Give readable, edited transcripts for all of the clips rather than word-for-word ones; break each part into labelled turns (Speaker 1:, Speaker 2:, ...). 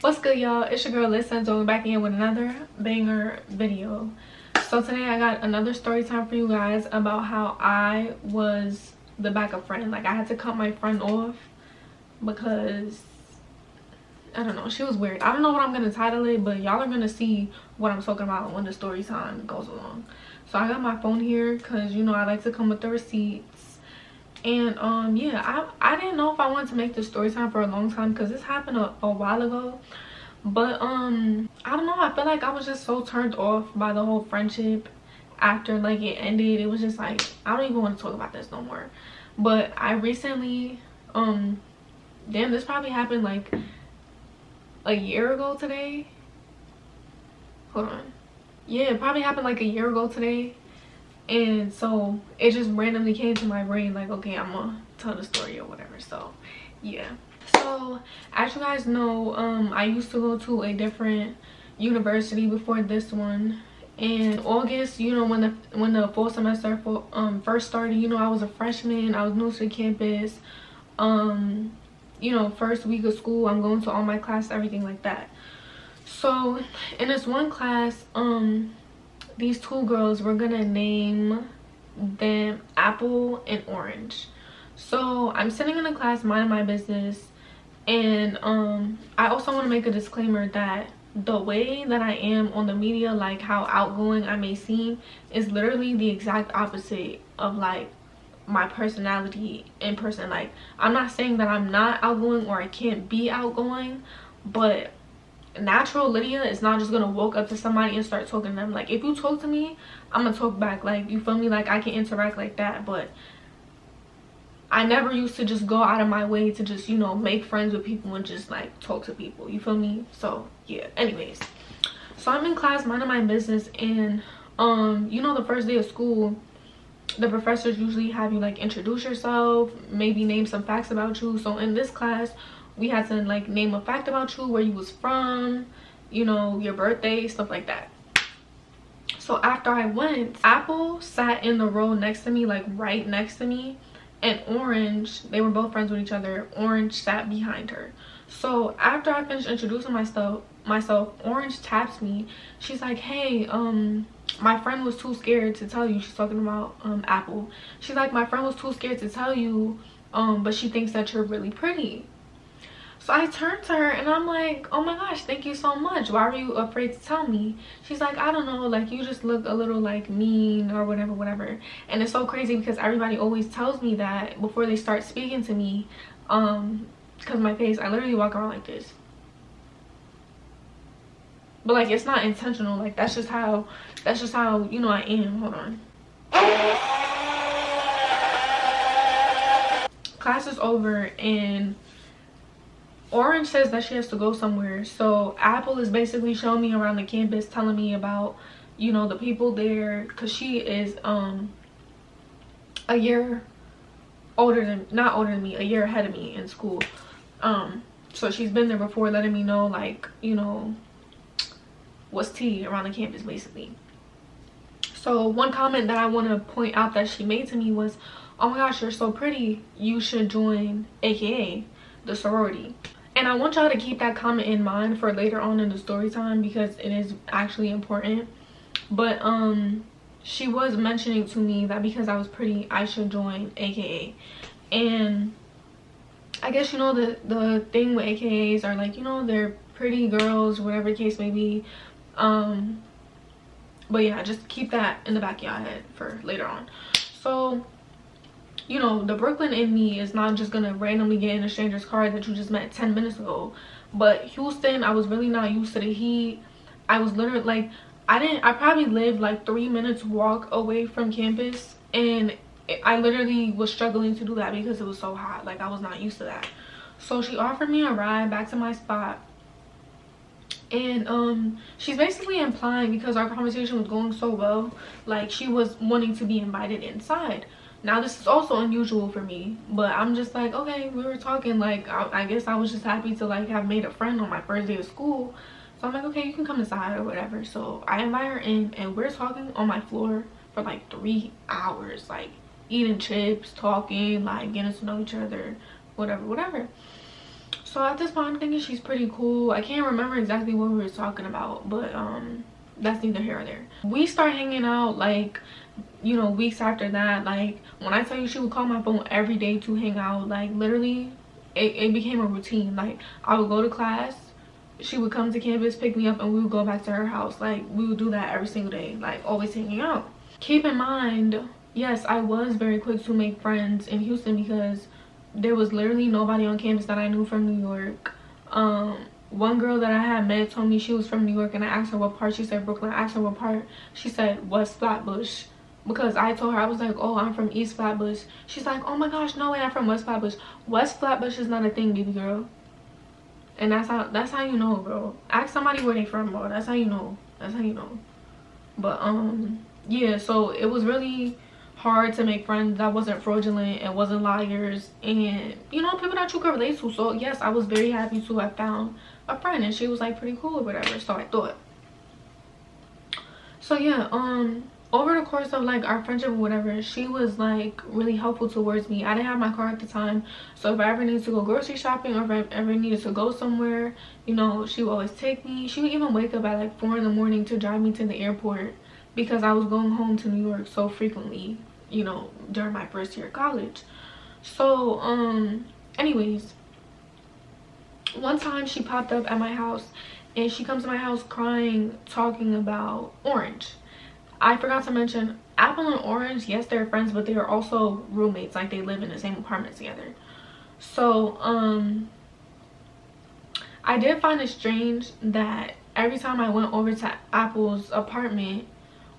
Speaker 1: What's good, y'all? It's your girl lydcenzo back in with another banger video. So today I got another story time for you guys about how I was the backup friend. Like, I had to cut my friend off because I don't know, she was weird. I don't know what I'm gonna title it, but y'all are gonna see what I'm talking about when the story time goes along. So I got my phone here because you know I like to come with the receipts. And yeah, I didn't know if I wanted to make this story time for a long time because this happened a while ago. But I don't know, I feel like I was just so turned off by the whole friendship after like it ended. It was just like, I don't even want to talk about this no more. But I recently damn, this probably happened like a year ago today. Hold on. Yeah, it probably happened like a year ago today. And so it just randomly came to my brain like, okay, I'm gonna tell the story or whatever. So yeah, so as you guys know, I used to go to a different university before this one. In August, you know, when the fall semester first started, you know, I was a freshman, I was new to the campus. You know, first week of school, I'm going to all my classes, everything like that. So in this one class, these two girls, were gonna name them Apple and Orange. So I'm sitting in a class minding my business, and I also want to make a disclaimer that the way that I am on the media, like how outgoing I may seem, is literally the exact opposite of like my personality in person. Like, I'm not saying that I'm not outgoing or I can't be outgoing, but natural Lydia is not just gonna walk up to somebody and start talking to them. Like, if you talk to me, I'm gonna talk back. Like, you feel me? Like, I can interact like that. But I never used to just go out of my way to just, you know, make friends with people and just like talk to people, you feel me? So yeah, anyways, so I'm in class minding my business, and you know, the first day of school, the professors usually have you like introduce yourself, maybe name some facts about you. So in this class, we had to like name a fact about you, where you was from, you know, your birthday, stuff like that. So after I went, Apple sat in the row next to me, like right next to me, and Orange, they were both friends with each other, Orange sat behind her. So after I finished introducing myself, Orange taps me. She's like, hey, my friend was too scared to tell you. She's talking about Apple. She's like, my friend was too scared to tell you, but she thinks that you're really pretty. So I turned to her and I'm like, oh my gosh, thank you so much. Why were you afraid to tell me? She's like, I don't know, like you just look a little like mean or whatever. And it's so crazy because everybody always tells me that before they start speaking to me, because my face, I literally walk around like this. But like, it's not intentional. Like, that's just how you know I am. Hold on. Class is over and Orange says that she has to go somewhere. So Apple is basically showing me around the campus, telling me about, you know, the people there, because she is a year older than, not older than me, a year ahead of me in school. So she's been there before, letting me know, like, you know, what's tea around the campus basically. So one comment that I want to point out that she made to me was, oh my gosh, you're so pretty, you should join AKA, the sorority. And I want y'all to keep that comment in mind for later on in the story time because it is actually important. But she was mentioning to me that because I was pretty, I should join AKA. And I guess, you know, the thing with AKAs are like, you know, they're pretty girls, whatever the case may be. But yeah, just keep that in the back of your head for later on. So, you know, the Brooklyn in me is not just gonna randomly get in a stranger's car that you just met 10 minutes ago. But Houston, I was really not used to the heat. I was literally like, I probably lived like 3 minutes walk away from campus, and I literally was struggling to do that because it was so hot. Like, I was not used to that. So she offered me a ride back to my spot, and she's basically implying, because our conversation was going so well, like she was wanting to be invited inside. Now this is also unusual for me, but I'm just like, okay, we were talking, like I guess I was just happy to like have made a friend on my first day of school. So I'm like, okay, you can come inside or whatever. So I invite her in and we're talking on my floor for like 3 hours, like eating chips, talking, like getting to know each other, whatever. So So at this point, I'm thinking she's pretty cool. I can't remember exactly what we were talking about, but that's neither here or there. We start hanging out like, you know, weeks after that. Like when I tell you, she would call my phone every day to hang out. Like literally, it became a routine. Like I would go to class, she would come to campus, pick me up, and we would go back to her house. Like we would do that every single day, like always hanging out. Keep in mind, yes, I was very quick to make friends in Houston because there was literally nobody on campus that I knew from New York. One girl that I had met told me she was from New York, and I asked her what part. She said Brooklyn. I asked her what part. She said West Flatbush, because I told her, I was like, oh, I'm from East Flatbush. She's like, oh my gosh, no way, I'm from West Flatbush. West Flatbush is not a thing, baby girl. And that's how you know, bro. Ask somebody where they from, bro. That's how you know. That's how you know. But yeah, so it was really hard to make friends that wasn't fraudulent and wasn't liars, and you know, people that you could relate to. So yes, I was very happy to have found a friend, and she was like pretty cool or whatever, so I thought. So yeah, over the course of like our friendship or whatever, she was like really helpful towards me. I didn't have my car at the time, so if I ever needed to go grocery shopping or if I ever needed to go somewhere, you know, she would always take me. She would even wake up at like 4 in the morning to drive me to the airport because I was going home to New York so frequently, you know, during my first year of college. So anyways, one time she popped up at my house, and she comes to my house crying, talking about Orange. I forgot to mention, Apple and Orange, yes, they're friends, but they are also roommates. Like they live in the same apartment together. So I did find it strange that every time I went over to Apple's apartment,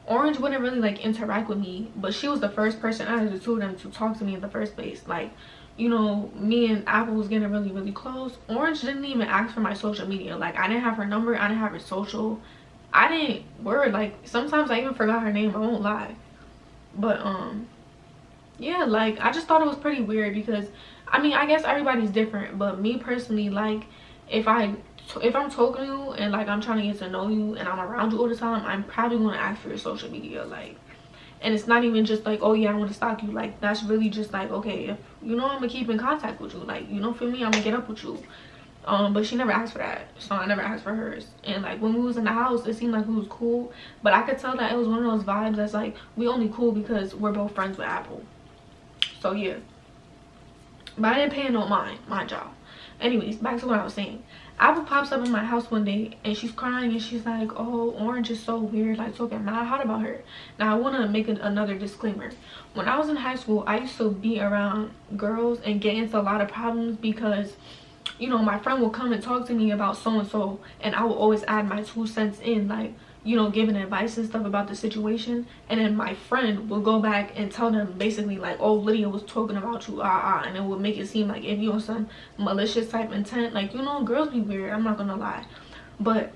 Speaker 1: Orange wouldn't really like interact with me, but she was the first person out of the two of them to talk to me in the first place. Like, you know, me and Apple was getting really close. Orange didn't even ask for my social media. Like I didn't have her number, I didn't have her social, I didn't like sometimes I even forgot her name, I won't lie. But yeah, like I just thought it was pretty weird because I mean, I guess everybody's different, but me personally, like if I'm talking to you and like I'm trying to get to know you and I'm around you all the time, I'm probably going to ask for your social media. Like, and it's not even just like, oh yeah, I want to stalk you. Like that's really just like, okay, if you know, I'm gonna keep in contact with you, like, you know, for me, I'm gonna get up with you. But she never asked for that, so I never asked for hers. And like when we was in the house, it seemed like we was cool, but I could tell that it was one of those vibes that's like we only cool because we're both friends with Apple. So yeah, but I didn't pay no mind y'all. Anyways, back to what I was saying. Apple pops up in my house one day and she's crying and she's like, oh, Orange is so weird, like talking mad hot about her. Now I want to make another disclaimer. When I was in high school, I used to be around girls and get into a lot of problems because, you know, my friend will come and talk to me about so and so, and I will always add my 2 cents in, like, you know, giving advice and stuff about the situation, and then my friend will go back and tell them basically like, oh, Lydia was talking about you, and it would make it seem like if you on some malicious type intent. Like, you know, girls be weird, I'm not gonna lie. But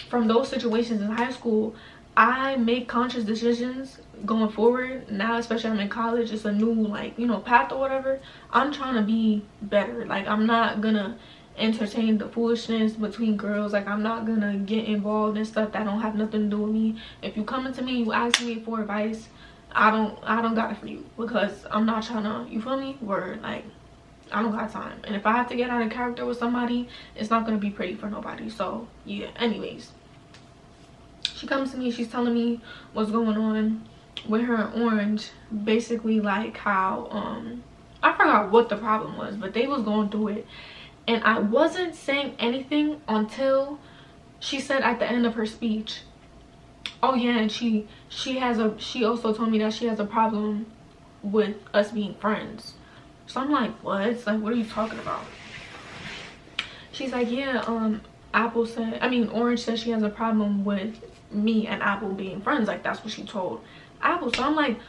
Speaker 1: from those situations in high school, I make conscious decisions going forward. Now, especially I'm in college, it's a new, like, you know, path or whatever. I'm trying to be better. Like, I'm not gonna entertain the foolishness between girls. Like, I'm not gonna get involved in stuff that don't have nothing to do with me. If you coming to me, you asking me for advice, I don't got it for you, because I'm not trying to, you feel me? Word. Like, I don't got time. And if I have to get out of character with somebody, it's not gonna be pretty for nobody. So yeah, anyways, she comes to me, she's telling me what's going on with her and Orange. Basically like how I forgot what the problem was, but they was going through it, and I wasn't saying anything until she said at the end of her speech, oh yeah, and she also told me that she has a problem with us being friends. So I'm like, what? It's like, what are you talking about? She's like, yeah, Orange said she has a problem with me and Apple being friends. Like, that's what she told Apple. So I'm like,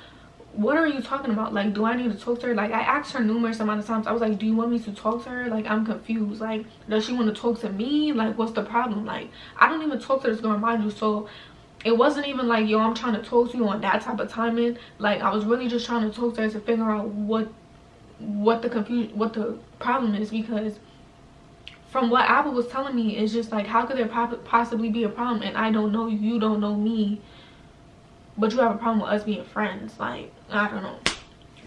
Speaker 1: what are you talking about? Like, do I need to talk to her? Like, I asked her numerous amount of times. I was like, do you want me to talk to her? Like, I'm confused. Like, does she want to talk to me? Like, what's the problem? Like, I don't even talk to this girl, mind you. So it wasn't even like, yo, I'm trying to talk to you on that type of timing. Like, I was really just trying to talk to her to figure out what the problem is, because from what Apple was telling me, it's just like, how could there possibly be a problem, and I don't know you, you don't know me, but you have a problem with us being friends? Like, I don't know.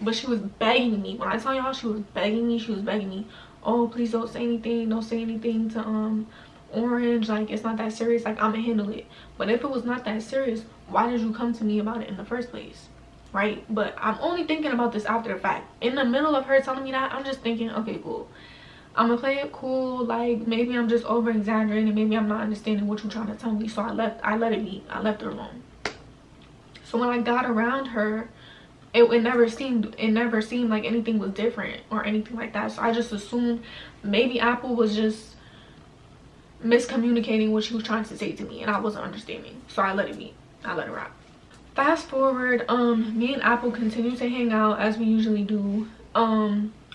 Speaker 1: But she was begging me. When I tell y'all she was begging me, oh, please don't say anything, to Orange, like it's not that serious, like I'ma handle it. But if it was not that serious, why did you come to me about it in the first place? Right? But I'm only thinking about this after the fact. In the middle of her telling me that, I'm just thinking, okay, cool, I'm gonna play it cool, like maybe I'm just over exaggerating, maybe I'm not understanding what you're trying to tell me. So I let it be. I left her alone. So when I got around her, it never seemed like anything was different or anything like that. So I just assumed maybe Apple was just miscommunicating what she was trying to say to me, and I wasn't understanding. So I let it be. I let it rock. Fast forward, me and Apple continue to hang out as we usually do.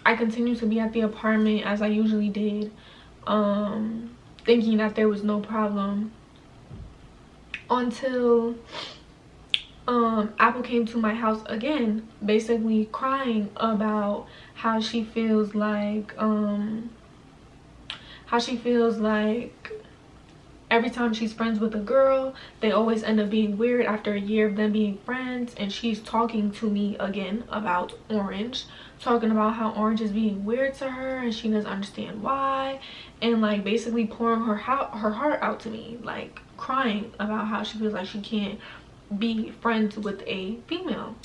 Speaker 1: I continue to be at the apartment as I usually did, thinking that there was no problem, until Apple came to my house again, basically crying about how she feels like every time she's friends with a girl, they always end up being weird after a year of them being friends. And she's talking to me again about Orange, talking about how Orange is being weird to her and she doesn't understand why, and like basically pouring her heart out to me, like crying about how she feels like she can't be friends with a female.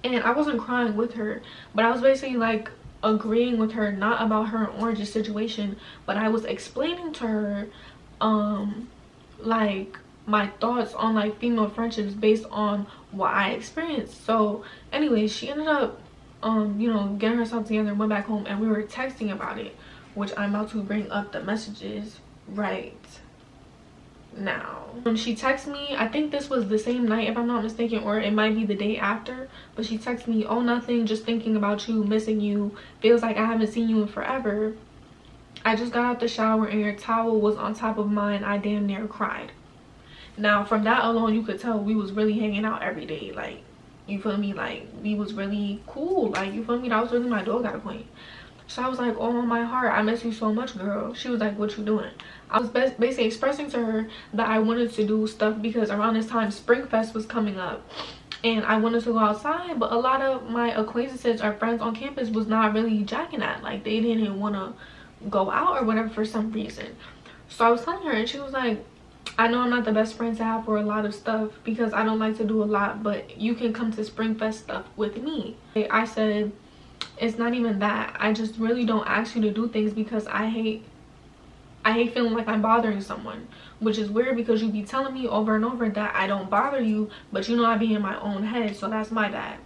Speaker 1: And I wasn't crying with her, but I was basically like agreeing with her, not about her and Orange's situation, but I was explaining to her like my thoughts on like female friendships based on what I experienced. So anyways, she ended up you know, getting herself together and went back home, and we were texting about it, which I'm about to bring up the messages right now. She texted me, I think this was the same night if I'm not mistaken, or it might be the day after, but she texted me, oh nothing, just thinking about you, missing you, feels like I haven't seen you in forever. I just got out the shower and your towel was on top of mine. I damn near cried. Now from that alone, you could tell we was really hanging out every day, like, you feel me, like we was really cool, like, you feel me, that was really my dog at a point. So I was like, oh my heart, I miss you so much, girl. She was like, what you doing? I was basically expressing to her that I wanted to do stuff because around this time Springfest was coming up and I wanted to go outside, but a lot of my acquaintances or friends on campus was not really jacking that, like they didn't want to go out or whatever for some reason. So I was telling her, and she was like, I know I'm not the best friend to have for a lot of stuff because I don't like to do a lot, but you can come to Springfest stuff with me. I said, it's not even that, I just really don't ask you to do things because I hate feeling like I'm bothering someone, which is weird because you be telling me over and over that I don't bother you, but you know I be in my own head, so that's my bad.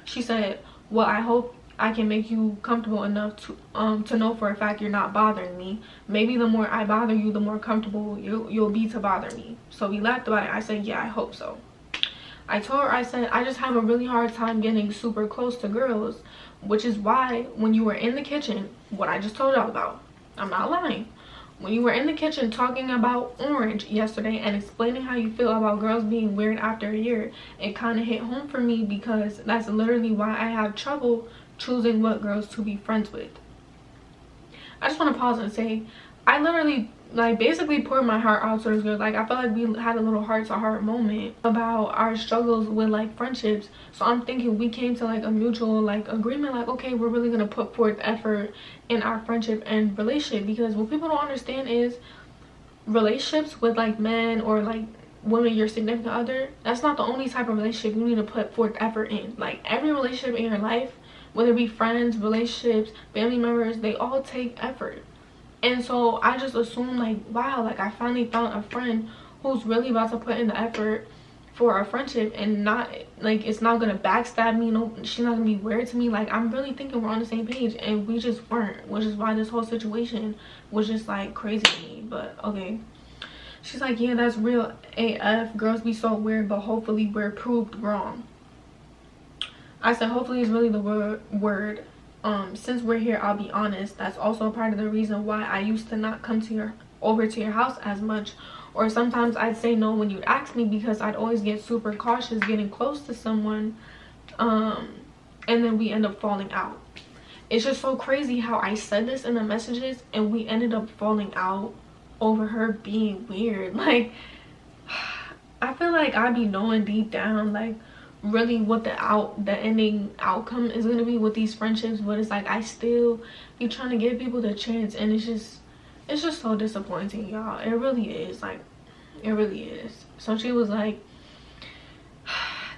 Speaker 1: She said, well, I hope I can make you comfortable enough to know for a fact you're not bothering me. Maybe the more I bother you, the more comfortable you'll be to bother me. So we laughed about it. I said, yeah, I hope so. I told her, I said, I just have a really hard time getting super close to girls, which is why when you were in the kitchen, what I just told y'all about, I'm not lying, when you were in the kitchen talking about Orange yesterday and explaining how you feel about girls being weird after a year, it kind of hit home for me because that's literally why I have trouble choosing what girls to be friends with. I just want to pause and say, I literally like basically poured my heart out to this girl. Like I felt like we had a little heart-to-heart moment about our struggles with like friendships. So I'm thinking we came to like a mutual like agreement, like okay, we're really gonna put forth effort in our friendship and relationship. Because what people don't understand is relationships with like men or like women, your significant other, that's not the only type of relationship you need to put forth effort in. Like every relationship in your life, whether it be friends, relationships, family members, they all take effort. And so I just assumed like, wow, like I finally found a friend who's really about to put in the effort for our friendship, and not like it's not gonna backstab me, no, she's not gonna be weird to me. Like I'm really thinking we're on the same page, and we just weren't, which is why this whole situation was just like crazy to me. But okay, she's like, yeah, that's real AF, girls be so weird, but hopefully we're proved wrong. I said hopefully is really the word. Since we're here, I'll be honest, that's also a part of the reason why I used to not come to over to your house as much, or sometimes I'd say no when you'd ask me, because I'd always get super cautious getting close to someone, and then we end up falling out. It's just so crazy how I said this in the messages and we ended up falling out over her being weird. Like I feel like I be knowing deep down like really what the ending outcome is going to be with these friendships, but it's like I still be trying to give people the chance, and it's just so disappointing, y'all. It really is. Like, it really is. So she was like,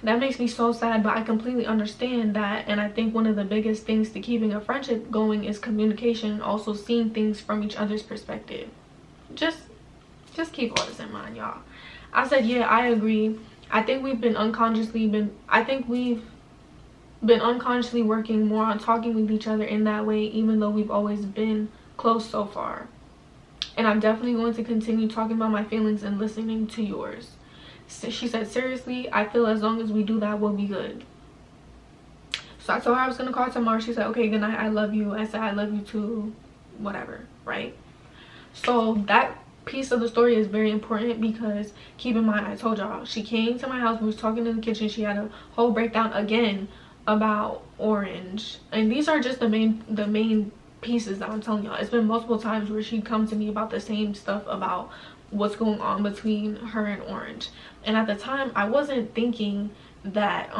Speaker 1: that makes me so sad, but I completely understand that. And I think one of the biggest things to keeping a friendship going is communication, and also seeing things from each other's perspective. Just keep all this in mind, y'all. I said, yeah, I agree. I think we've been unconsciously working more on talking with each other in that way, even though we've always been close so far. And I'm definitely going to continue talking about my feelings and listening to yours. So she said, seriously, I feel as long as we do that, we'll be good. So I told her I was going to call tomorrow. She said, okay, good night, I love you. I said, I love you too, whatever, right? So that piece of the story is very important, because keep in mind, I told y'all, she came to my house, we was talking in the kitchen, she had a whole breakdown again about Orange. And these are just the main pieces that I'm telling y'all. It's been multiple times where she'd come to me about the same stuff about what's going on between her and Orange. And at the time, I wasn't thinking that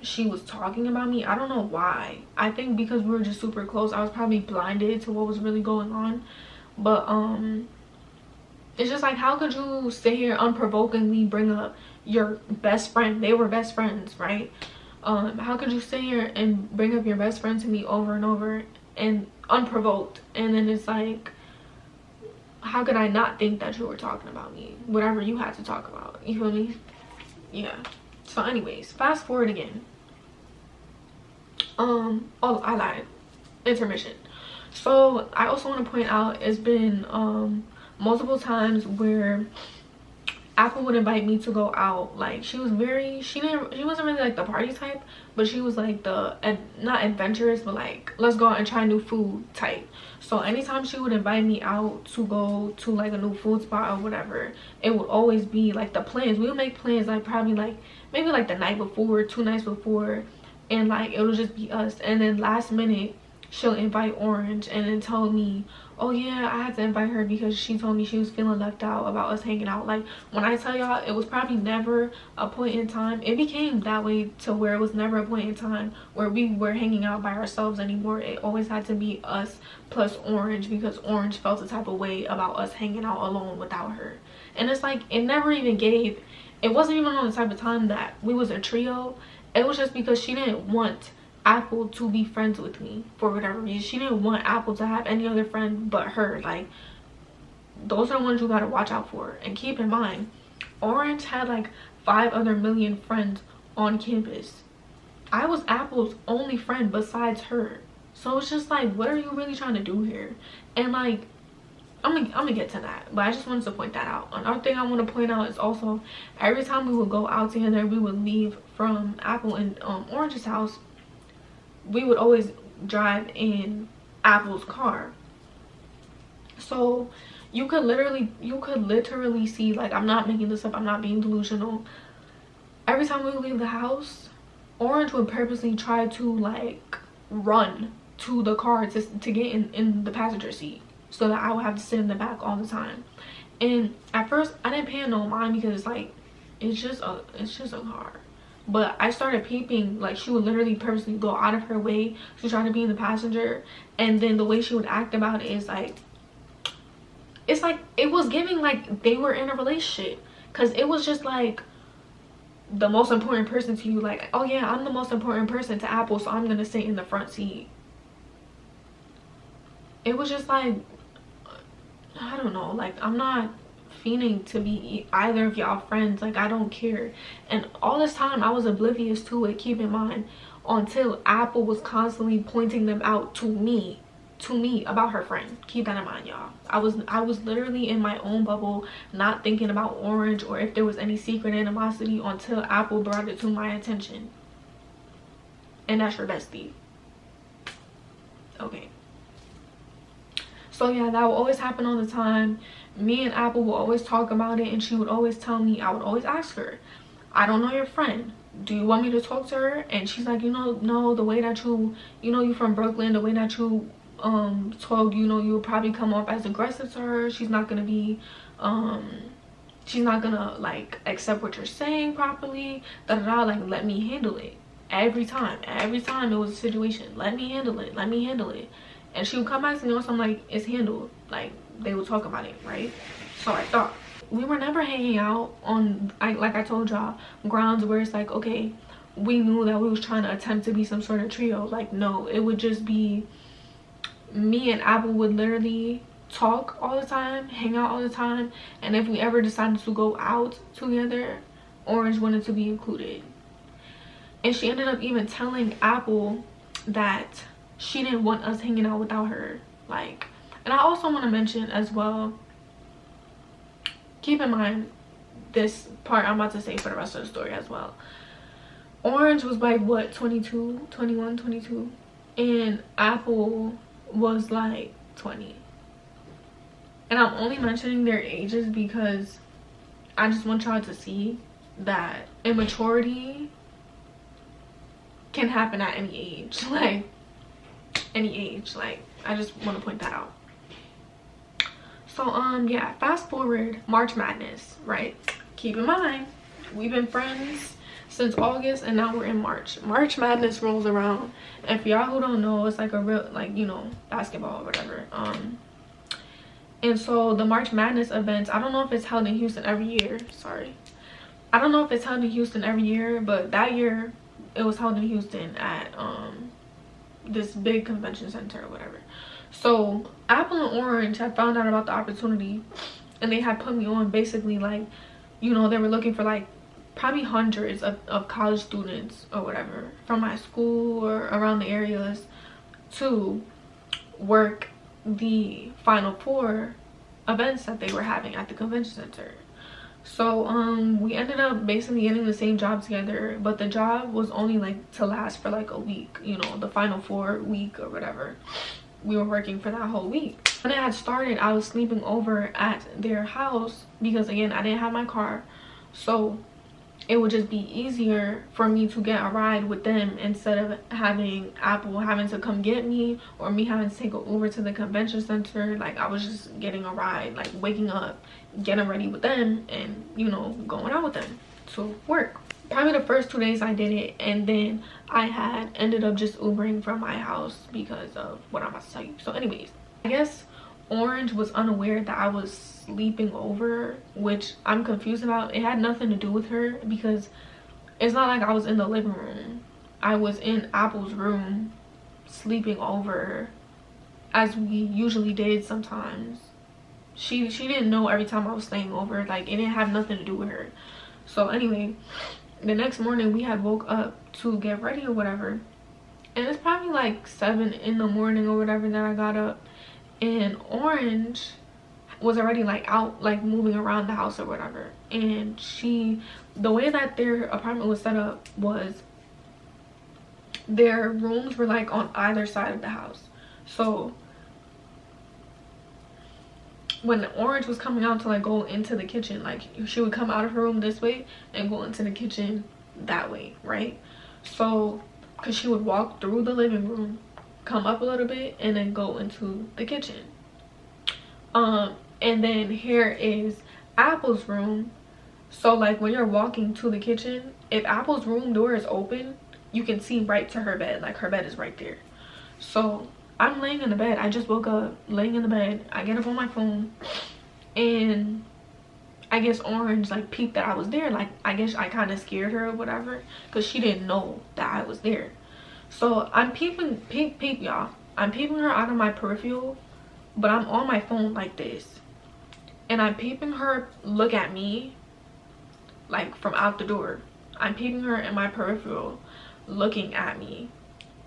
Speaker 1: she was talking about me. I don't know why. I think because we were just super close, I was probably blinded to what was really going on. But it's just like, how could you sit here unprovokingly bring up your best friend? They were best friends, right? How could you sit here and bring up your best friend to me over and over and unprovoked? And then it's like, how could I not think that you were talking about me? Whatever you had to talk about, you feel me? Yeah. So anyways, fast forward again. Oh, I lied. Intermission. So I also want to point out, it's been multiple times where Apple would invite me to go out. Like, she wasn't really like the party type, but she was like the not adventurous, but like, let's go out and try new food type. So anytime she would invite me out to go to like a new food spot or whatever, it would always be like the plans. We would make plans like probably like maybe like the night before, 2 nights before, and like it would just be us. And then last minute she'll invite Orange and then tell me, oh yeah, I had to invite her because she told me she was feeling left out about us hanging out. Like, when I tell y'all, it was probably never a point in time. It became that way to where it was never a point in time where we were hanging out by ourselves anymore. It always had to be us plus Orange, because Orange felt the type of way about us hanging out alone without her. And it's like, it never even gave, it wasn't even on the type of time that we was a trio. It was just because she didn't want Apple to be friends with me for whatever reason. She didn't want Apple to have any other friend but her. Like, those are the ones you gotta watch out for. And keep in mind, Orange had like 5 other million friends on campus. I was Apple's only friend besides her. So it's just like, what are you really trying to do here? And like, I'm gonna get to that, but I just wanted to point that out. Another thing I want to point out is also, every time we would go out together, we would leave from Apple and Orange's house, we would always drive in Apple's car. So you could literally see, like, I'm not making this up, I'm not being delusional, every time we would leave the house, Orange would purposely try to like run to the car to get in the passenger seat, so that I would have to sit in the back all the time. And at first I didn't pay no mind, because it's like, it's just a car. But I started peeping, like, she would literally purposely go out of her way to try to be in the passenger. And then the way she would act about it is like, it's like, it was giving like they were in a relationship. Because it was just like, the most important person to you, like, oh yeah, I'm the most important person to Apple, so I'm gonna sit in the front seat. It was just like, I don't know, like, I'm not fiending to be either of y'all friends. Like, I don't care. And all this time I was oblivious to it, keep in mind, until Apple was constantly pointing them out to me about her friend. Keep that in mind, y'all. I was literally in my own bubble, not thinking about Orange or if there was any secret animosity, until Apple brought it to my attention. And that's your bestie. Okay. So yeah, that will always happen all the time. Me and Apple will always talk about it, and she would always tell me, I would always ask her, I don't know your friend, do you want me to talk to her? And she's like, no, the way that you from Brooklyn, the way that you talk, you would probably come off as aggressive to her. She's not gonna be she's not gonna like accept what you're saying properly, like let me handle it. Every time it was a situation, let me handle it, and she would come back to me on something like, it's handled. Like they would talk about it, right? So I thought, we were never hanging out on, like I told y'all, grounds where it's like, okay, we knew that we was trying to attempt to be some sort of trio. Like, no, it would just be me and Apple would literally talk all the time, hang out all the time, and if we ever decided to go out together, Orange wanted to be included. And she ended up even telling Apple that she didn't want us hanging out without her. Like, and I also want to mention as well, keep in mind this part I'm about to say for the rest of the story as well. Orange was like, what, 22, 21, 22, and Apple was like 20. And I'm only mentioning their ages because I just want y'all to see that immaturity can happen at any age. Like, any age. Like, I just want to point that out. So yeah, fast forward March Madness, right? Keep in mind, we've been friends since August, and now we're in March. March Madness rolls around, and for y'all who don't know, it's like a real, like, you know, basketball or whatever. And so the March Madness events, I don't know if it's held in Houston every year. Sorry, I don't know if it's held in Houston every year, but that year it was held in Houston at this big convention center or whatever. So Apple and Orange had found out about the opportunity, and they had put me on, basically, like, you know, they were looking for like probably hundreds of college students or whatever from my school or around the areas to work the Final Four events that they were having at the convention center. So we ended up basically getting the same job together, but the job was only like to last for like a week, you know, the Final Four week or whatever. We were working for that whole week. When it had started, I was sleeping over at their house because, again, I didn't have my car, so it would just be easier for me to get a ride with them instead of having Apple having to come get me or me having to take an Uber to the convention center. Like, I was just getting a ride, like waking up, getting ready with them, and, you know, going out with them to work. Probably the first 2 days I did it, and then I had ended up just Ubering from my house because of what I'm about to tell you. So anyways, I guess Orange was unaware that I was sleeping over, which I'm confused about. It had nothing to do with her because it's not like I was in the living room. I was in Apple's room sleeping over, as we usually did sometimes. She didn't know every time I was staying over. Like, it didn't have nothing to do with her. So anyway, the next morning we had woke up to get ready or whatever, and it's probably like 7 in the morning or whatever that I got up, and Orange was already like out, like moving around the house or whatever. And the way that their apartment was set up was their rooms were like on either side of the house. So when Orange was coming out to like go into the kitchen, like she would come out of her room this way and go into the kitchen that way, right? So because she would walk through the living room, come up a little bit, and then go into the kitchen. And then here is Apple's room. So like when you're walking to the kitchen, if Apple's room door is open, you can see right to her bed. Like, her bed is right there. So I'm laying in the bed. I just woke up, laying in the bed. I get up on my phone, and I guess Orange like peeped that I was there. Like, I guess I kind of scared her or whatever, because she didn't know that I was there. So I'm peeping, peep y'all, I'm peeping her out of my peripheral, but I'm on my phone like this, and I'm peeping her look at me like from out the door. I'm peeping her in my peripheral looking at me,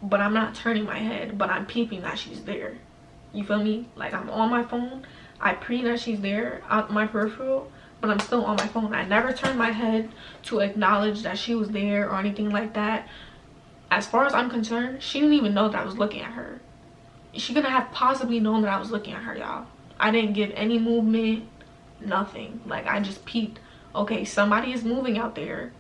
Speaker 1: but I'm not turning my head, but I'm peeping that she's there. You feel me? Like, I'm on my phone, I pre that she's there out my peripheral, but I'm still on my phone. I never turned my head to acknowledge that she was there or anything like that. As far as I'm concerned, she didn't even know that I was looking at her. She couldn't have possibly known that I was looking at her, y'all. I didn't give any movement, nothing. Like, I just peeped, okay, somebody is moving out there,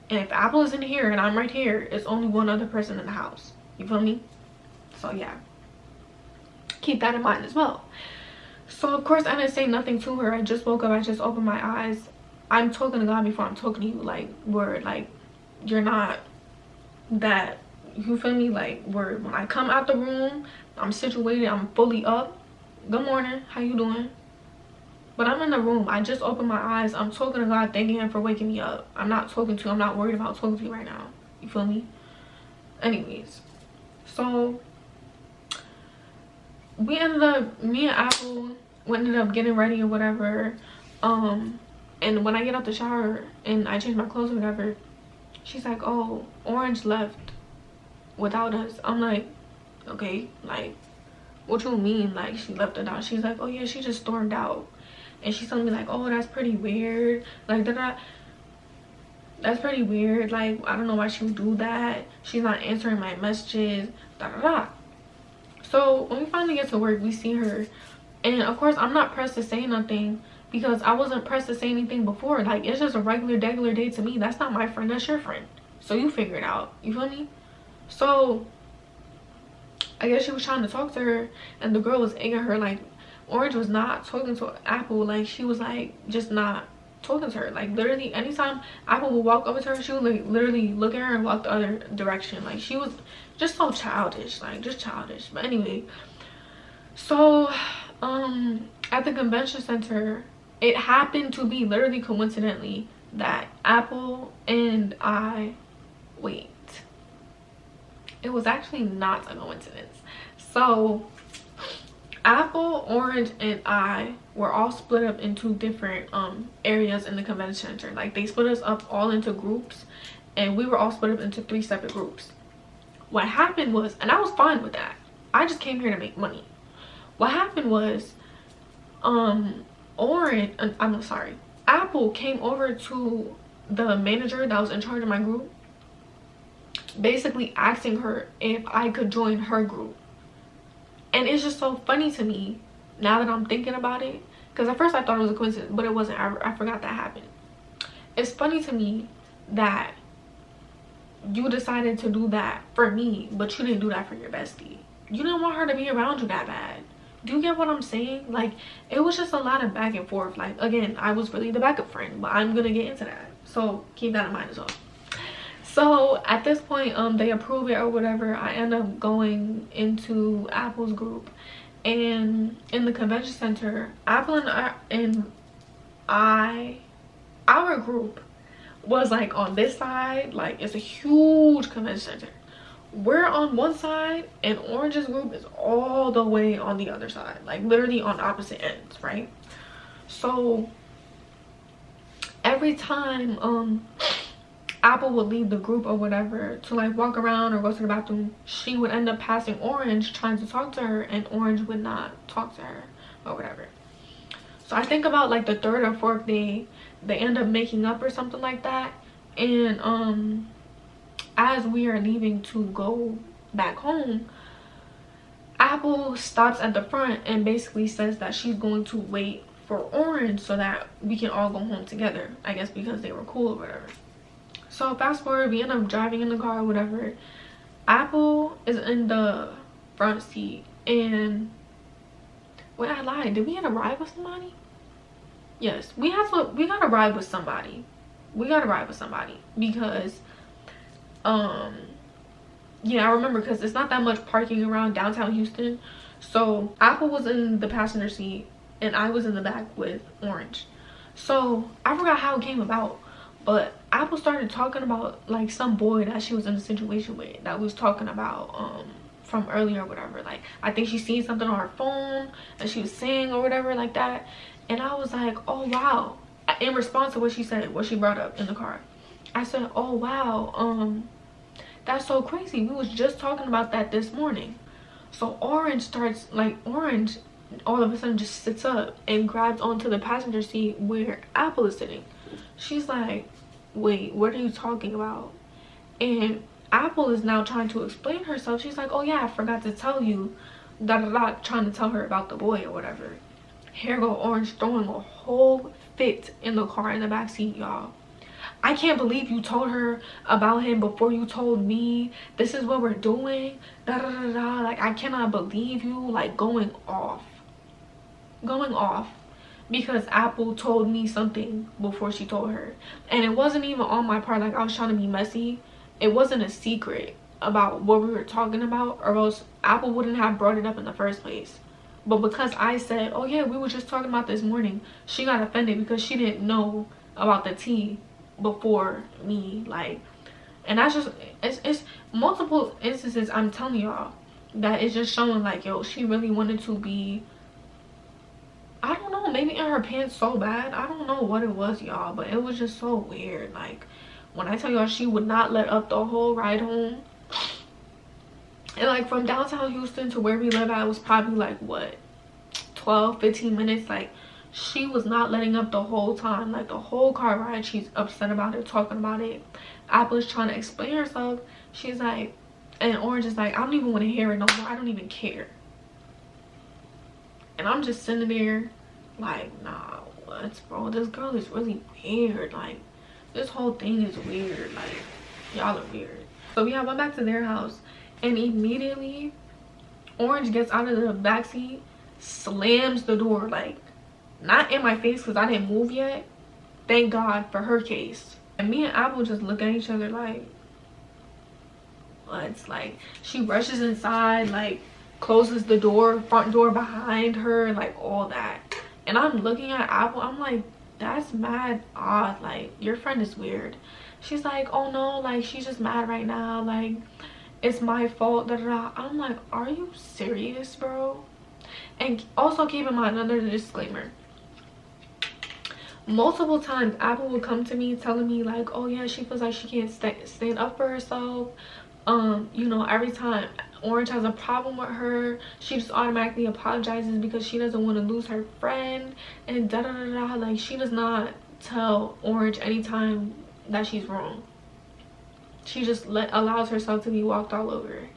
Speaker 1: and if Apple is in here and I'm right here, it's only one other person in the house. You feel me? So yeah, keep that in mind as well. So of course I didn't say nothing to her. I just woke up, I just opened my eyes, I'm talking to God before I'm talking to you. Like, word, like, you're not that, you feel me? Like, word, when I come out the room, I'm situated, I'm fully up. Good morning, how you doing? But I'm in the room, I just opened my eyes, I'm talking to God, thanking him for waking me up. I'm not worried about talking to you right now. You feel me? Anyways, so me and Apple ended up getting ready or whatever. And when I get out the shower and I change my clothes or whatever, she's like, oh, Orange left without us. I'm like, okay, like, what you mean, like, she left without? She's like, oh yeah, she just stormed out. And she's telling me like, oh, that's pretty weird, like, that's pretty weird, like, I don't know why she would do that. She's not answering my messages, da da da. So when we finally get to work, we see her, and of course I'm not pressed to say nothing because I wasn't pressed to say anything before. Like, it's just a regular day to me. That's not my friend, that's your friend, so you figure it out. You feel me? So I guess she was trying to talk to her, and the girl was egging her. Like, Orange was not talking to Apple. Like, she was like just not talking to her. Like, literally anytime Apple would walk over to her, she would like literally look at her and walk the other direction. Like, she was just so childish, like, just childish. But anyway, so at the convention center, it happened to be literally coincidentally that Apple and it was actually not a coincidence. So Apple, Orange, and I were all split up into different areas in the convention center. Like, they split us up all into groups, and we were all split up into 3 separate groups. What happened was, and I was fine with that, I just came here to make money. What happened was, Apple came over to the manager that was in charge of my group, basically asking her if I could join her group. And it's just so funny to me now that I'm thinking about it, because at first I thought it was a coincidence, but it wasn't. I forgot that happened. It's funny to me that you decided to do that for me, but you didn't do that for your bestie. You didn't want her to be around you that bad. Do you get what I'm saying? Like, it was just a lot of back and forth. Like, again, I was really the backup friend, but I'm gonna get into that, so keep that in mind as well. So at this point, they approve it or whatever. I end up going into Apple's group, and in the convention center, Apple and our group was like on this side. Like, it's a huge convention center. We're on one side, and Orange's group is all the way on the other side, like literally on opposite ends, right? So every time Apple would leave the group or whatever to like walk around or go to the bathroom, she would end up passing Orange trying to talk to her, and Orange would not talk to her or whatever. So I think about like the 3rd or 4th day, they end up making up or something like that. And as we are leaving to go back home, Apple stops at the front and basically says that she's going to wait for Orange so that we can all go home together, I guess because they were cool or whatever. So fast forward, we end up driving in the car or whatever. Apple is in the front seat, and wait, I lied. Did we get a ride with somebody? Yes, we got a ride with somebody. We got a ride with somebody because yeah, I remember, because it's not that much parking around downtown Houston. So Apple was in the passenger seat and I was in the back with Orange. So I forgot how it came about, but Apple started talking about like some boy that she was in a situation with, that we was talking about from earlier or whatever. Like, I think she seen something on her phone and she was saying or whatever like that. And I was like, oh wow, in response to what she said, what she brought up in the car, I said, oh wow, that's so crazy, we was just talking about that this morning. So Orange all of a sudden just sits up and grabs onto the passenger seat where Apple is sitting. She's like, wait, what are you talking about? And Apple is now trying to explain herself. She's like, oh yeah, I forgot to tell you, da da da, trying to tell her about the boy or whatever. Here go Orange throwing a whole fit in the car in the back seat, y'all. I can't believe you told her about him before you told me. This is what we're doing, da da da da. Like, I cannot believe you. Like, going off. because Apple told me something before she told her. And it wasn't even on my part, like I was trying to be messy. It wasn't a secret about what we were talking about, or else Apple wouldn't have brought it up in the first place. But because I said, oh yeah, we were just talking about this morning, she got offended because she didn't know about the tea before me. Like, and that's just, it's multiple instances I'm telling y'all that it's just showing like, yo, she really wanted to be, I don't know, maybe in her pants so bad. I don't know what it was, y'all, but it was just so weird. Like, when I tell y'all, she would not let up the whole ride home. And like from downtown Houston to where we live at, it was probably like what, 12-15 minutes. Like, she was not letting up the whole time. Like the whole car ride, she's upset about it, talking about it. Apple is trying to explain herself. She's like, and Orange is like, I don't even want to hear it no more. I don't even care. And I'm just sitting there like, nah, what, bro? This girl is really weird. Like, this whole thing is weird. Like, y'all are weird. So yeah, I went back to their house, and immediately Orange gets out of the backseat, slams the door, like, not in my face because I didn't move yet. Thank God for her case. And me and Apple just look at each other like, what? Like, she rushes inside, like, closes the door, front door behind her, like all that. And I'm looking at Apple, I'm like, that's mad odd. Like, your friend is weird. She's like, oh no, like, she's just mad right now, like, it's my fault, da da da. I'm like, are you serious, bro? And also keep in mind, another disclaimer, multiple times Apple will come to me telling me like, oh yeah, she feels like she can't stand up for herself. You know, every time Orange has a problem with her, she just automatically apologizes because she doesn't want to lose her friend, and da da da da. Like, she does not tell Orange anytime that she's wrong. She just allows herself to be walked all over.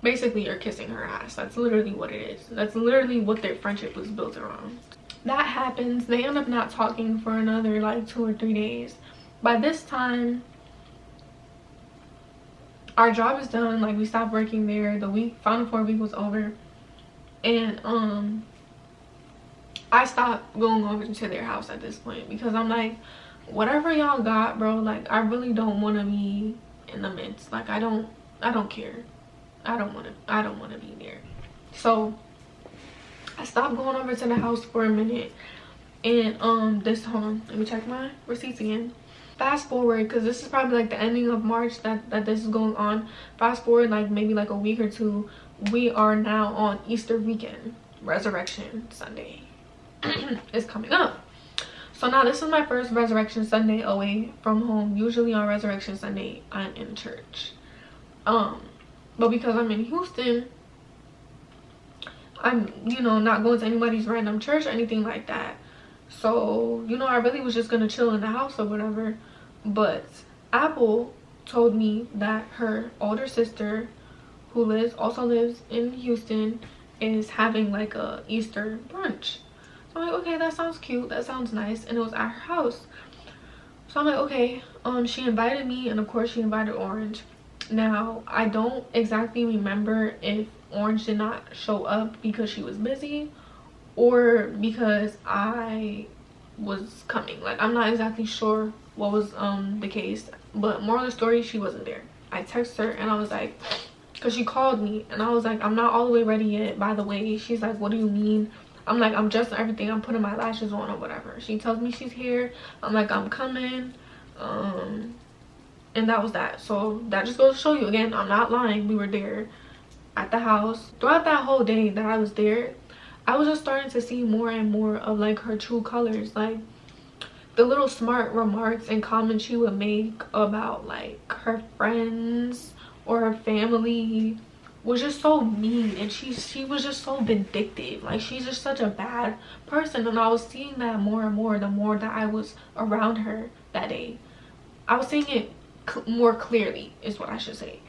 Speaker 1: Basically, you're kissing her ass. That's literally what it is. That's literally what their friendship was built around. That happens. They end up not talking for another like 2 or 3 days. By this time, our job is done. Like, we stopped working there. The final 4 week was over, and I stopped going over to their house at this point because I'm like, whatever y'all got, bro, like, I really don't want to be in the midst. Like, I don't care. I don't want to be there. So I stopped going over to the house for a minute, and let me check my receipts again. Fast forward, because this is probably like the ending of March that this is going on. Fast forward like maybe like a week or two, we are now on Easter weekend. Resurrection Sunday is coming up. So now this is my first Resurrection Sunday away from home. Usually on Resurrection Sunday I'm in church, but because I'm in Houston, I'm, you know, not going to anybody's random church or anything like that. So, you know, I really was just gonna chill in the house or whatever. But Apple told me that her older sister, who also lives in Houston, is having like a Easter brunch. So I'm like, okay, that sounds cute, that sounds nice. And it was at her house. So I'm like, okay. She invited me, and of course she invited Orange. Now, I don't exactly remember if Orange did not show up because she was busy or because I was coming. Like, I'm not exactly sure what was the case, but moral of the story, she wasn't there. I texted her and I was like, because she called me and I was like, I'm not all the way ready yet, by the way. She's like, what do you mean? I'm like, I'm dressing everything, I'm putting my lashes on or whatever. She tells me she's here. I'm like, I'm coming. And that was that. So that just goes to show you, again, I'm not lying, we were there at the house. Throughout that whole day that I was there, I was just starting to see more and more of like her true colors. Like, the little smart remarks and comments she would make about like her friends or her family was just so mean, and she was just so vindictive. Like, she's just such a bad person, and I was seeing that more and more the more that I was around her that day. I was seeing it more clearly, is what I should say.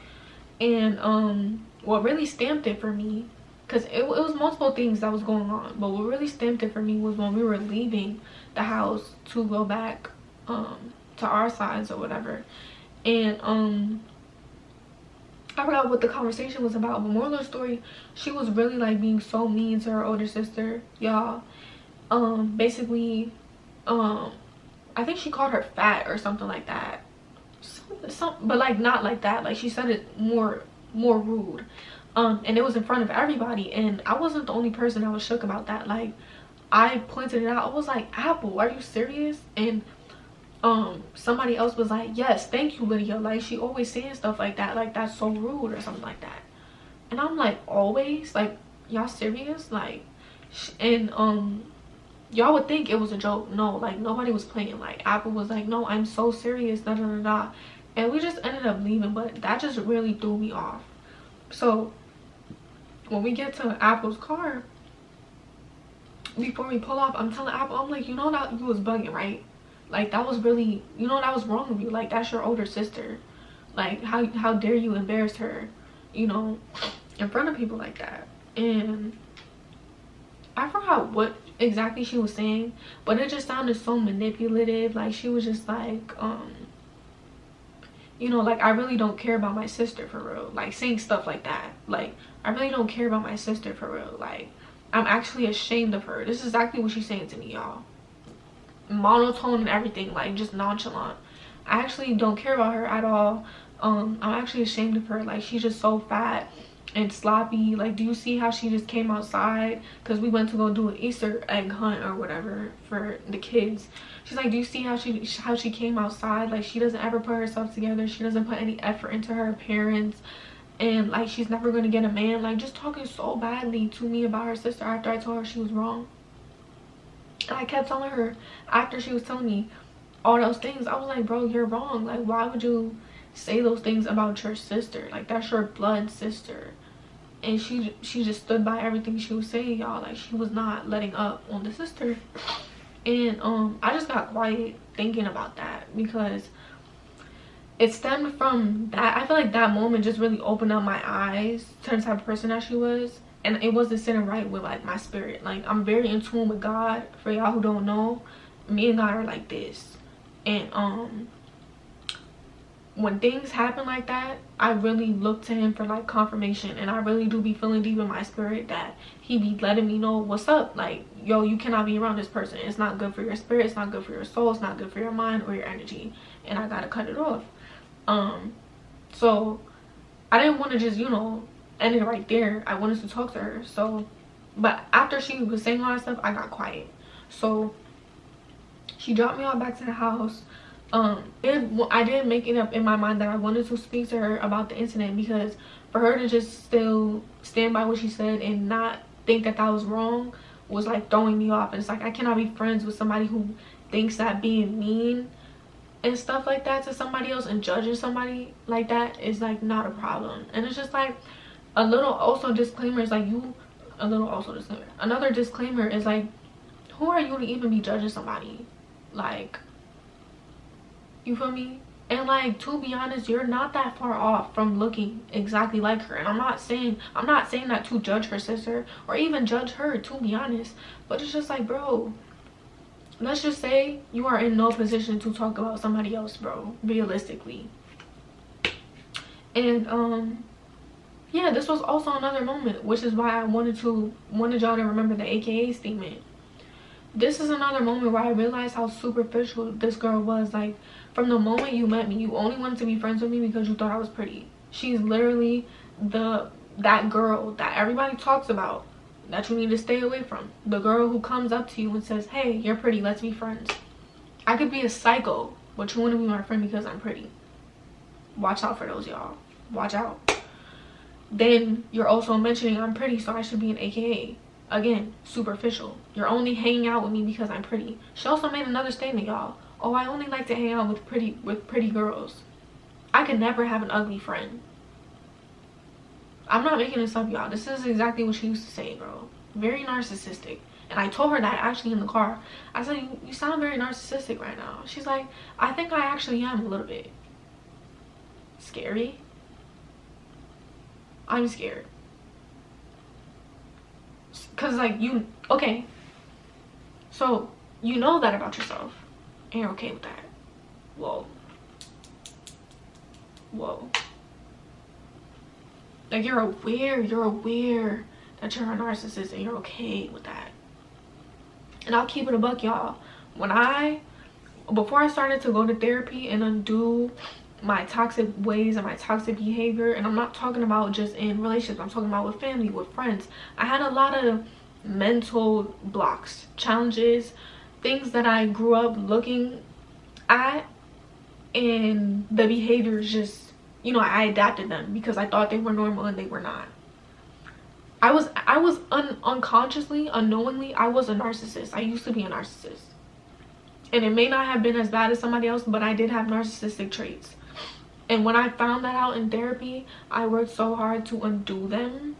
Speaker 1: And what really stamped it for me, because it was multiple things that was going on, but what really stamped it for me was when we were leaving the house to go back to our sides or whatever. And I forgot what the conversation was about, but moral of the story, she was really like being so mean to her older sister, y'all. basically, I think she called her fat or something like that. But like not like that. Like she said it more rude. And it was in front of everybody, and I wasn't the only person that was shook about that. Like I pointed it out. I was like, Apple, are you serious? And somebody else was like, yes, thank you, Lydia. Like she always saying stuff like that. Like that's so rude or something like that. And I'm like, always? Like y'all serious? Like, and y'all would think it was a joke. No, like nobody was playing. Like Apple was like, no, I'm so serious, da da da da. And we just ended up leaving, but that just really threw me off. So when we get to Apple's car, before we pull off, I'm telling Apple, I'm like, you know that you was bugging, right? Like that was really, you know, that was wrong with you. Like that's your older sister. Like how dare you embarrass her, you know, in front of people like that. And I forgot what exactly she was saying, but it just sounded so manipulative. Like she was just like, you know, like I really don't care about my sister for real. Like saying stuff like that. Like I really don't care about my sister for real. Like I'm actually ashamed of her. This is exactly what she's saying to me, y'all. Monotone and everything, like just nonchalant. I actually don't care about her at all. I'm actually ashamed of her. Like she's just so fat and sloppy. Like, do you see how she just came outside? Because we went to go do an Easter egg hunt or whatever for the kids. She's like, do you see how she came outside? Like she doesn't ever put herself together. She doesn't put any effort into her appearance, and like she's never gonna get a man. Like just talking so badly to me about her sister after I told her she was wrong. And I kept telling her after she was telling me all those things, I was like, bro, you're wrong. Like why would you say those things about your sister? Like that's your blood sister. And she just stood by everything she was saying, y'all. Like she was not letting up on the sister. And I just got quiet thinking about that, because it stemmed from that. I feel like that moment just really opened up my eyes to the type of person that she was, and it wasn't sitting right with like my spirit. Like I'm very in tune with God. For y'all who don't know, me and God are like this. And when things happen like that, I really look to him for like confirmation, and I really do be feeling deep in my spirit that he be letting me know what's up. Like, yo, you cannot be around this person. It's not good for your spirit, it's not good for your soul, it's not good for your mind or your energy, and I gotta cut it off. So I didn't want to just, you know, end it right there. I wanted to talk to her. So, but after she was saying all that stuff, I got quiet. So she dropped me off back to the house. I did make it up in my mind that I wanted to speak to her about the incident, because for her to just still stand by what she said and not think that that was wrong was like throwing me off. And it's like, I cannot be friends with somebody who thinks that being mean and stuff like that to somebody else and judging somebody like that is like not a problem. And it's just like a little also disclaimer is like, another disclaimer is like, who are you to even be judging somebody? Like, you feel me? And like, to be honest, you're not that far off from looking exactly like her. And I'm not saying that to judge her sister or even judge her, to be honest, but it's just like, bro, let's just say you are in no position to talk about somebody else, bro, realistically. And yeah, this was also another moment, which is why I wanted y'all to remember the AKA statement. This is another moment where I realized how superficial this girl was. Like, from the moment you met me, you only wanted to be friends with me because you thought I was pretty. She's literally that girl that everybody talks about that you need to stay away from. The girl who comes up to you and says, hey, you're pretty, let's be friends. I could be a psycho, but you want to be my friend because I'm pretty. Watch out for those, y'all. Watch out. Then you're also mentioning I'm pretty, so I should be an AKA. Again, superficial. You're only hanging out with me because I'm pretty. She also made another statement, y'all. Oh, I only like to hang out with pretty girls. I could never have an ugly friend. I'm not making this up, y'all. This is exactly what she used to say, bro. Very narcissistic. And I told her that actually in the car. I said, you sound very narcissistic right now. She's like, I think I actually am a little bit. Scary? I'm scared. Because like, okay, so you know that about yourself and you're okay with that. Whoa. Like, you're aware that you're a narcissist and you're okay with that. And I'll keep it a buck, y'all. Before I started to go to therapy and undo my toxic ways and my toxic behavior, and I'm not talking about just in relationships, I'm talking about with family, with friends, I had a lot of mental blocks, challenges, things that I grew up looking at, and the behaviors just, you know, I adapted them because I thought they were normal and they were not. I was unconsciously, unknowingly, I was a narcissist. I used to be a narcissist. And it may not have been as bad as somebody else, but I did have narcissistic traits. And when I found that out in therapy, I worked so hard to undo them.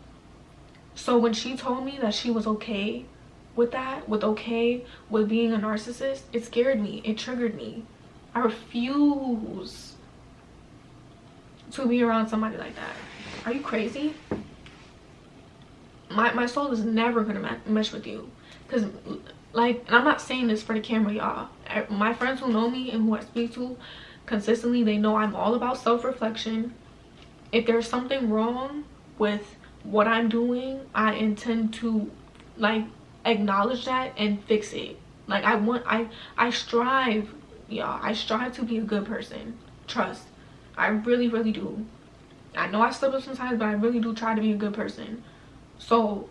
Speaker 1: So when she told me that she was okay with that, with being a narcissist, it scared me. It triggered me. I refuse to be around somebody like that. Are you crazy? My soul is never gonna mesh with you. Because, like, and I'm not saying this for the camera, y'all. My friends who know me and who I speak to consistently, they know I'm all about self-reflection. If there's something wrong with what I'm doing, I intend to, like, acknowledge that and fix it. Like, I strive, y'all, I strive to be a good person. Trust. I really, really do. I know I slip up sometimes, but I really do try to be a good person. So